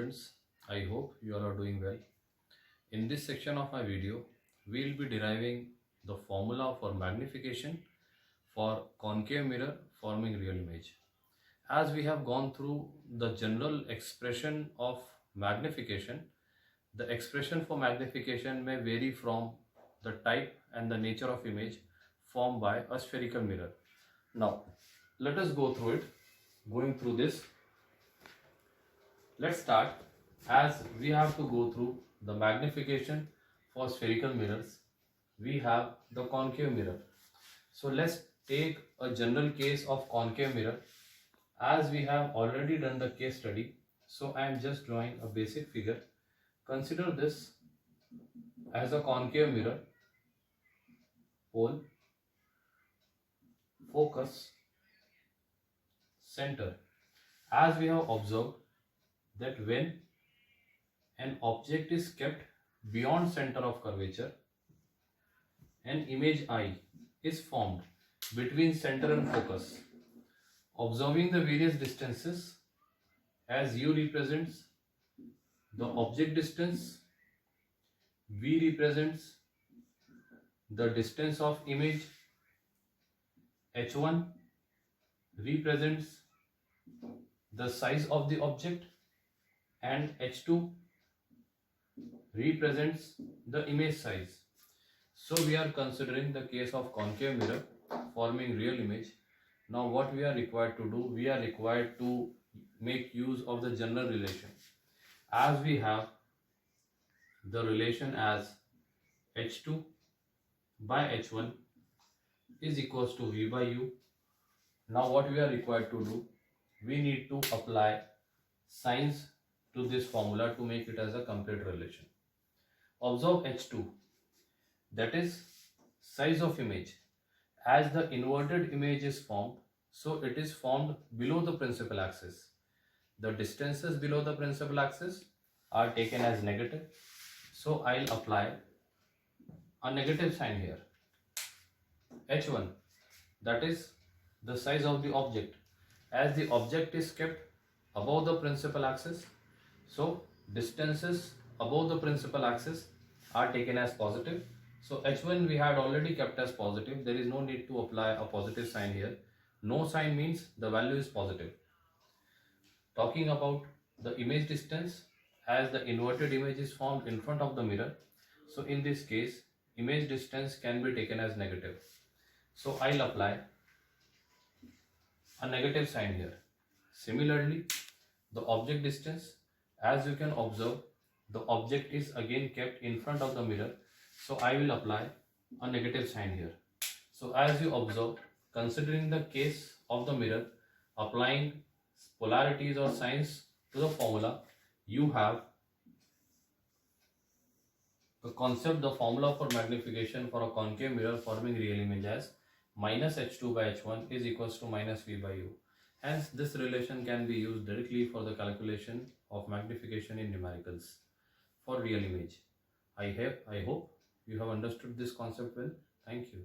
students, I hope you all are doing well. In this section of my video, we will be deriving the formula for magnification for concave mirror forming real image. As we have gone through the general expression of magnification, the expression for magnification may vary from the type and the nature of image formed by a spherical mirror. Now, let us go through it. Going through this, let's start. As we have to go through the magnification for spherical mirrors, we have the concave mirror. So let's take a general case of concave mirror. As we have already done the case study, so I am just drawing a basic figure. Consider this as a concave mirror, pole, focus, center. As we have observed that when an object is kept beyond center of curvature, an image I is formed between center and focus. Observing the various distances, as U represents the object distance, V represents the distance of image, H1 represents the size of the object, and H2 represents the image size. So we are considering the case of concave mirror forming real image. Now what we are required to do, we are required to make use of the general relation. As we have the relation as H2 by H1 is equals to V by U. Now what we are required to do, we need to apply signs to this formula to make it as a complete relation. Observe H2, that is size of image. As the inverted image is formed, so it is formed below the principal axis. The distances below the principal axis are taken as negative. So I'll apply a negative sign here. H1, that is the size of the object. As the object is kept above the principal axis, so distances above the principal axis are taken as positive. So H1 we had already kept as positive. There is no need to apply a positive sign here. No sign means the value is positive. Talking about the image distance, as the inverted image is formed in front of the mirror, so in this case image distance can be taken as negative. So I'll apply a negative sign here. Similarly, the object distance, as you can observe, the object is again kept in front of the mirror. So I will apply a negative sign here. So as you observe, considering the case of the mirror, applying polarities or signs to the formula, you have the concept, the formula for magnification for a concave mirror forming real image as minus H2 by H1 is equals to minus V by U. Hence, this relation can be used directly for the calculation of magnification in numericals for real image. I hope you have understood this concept well. Thank you.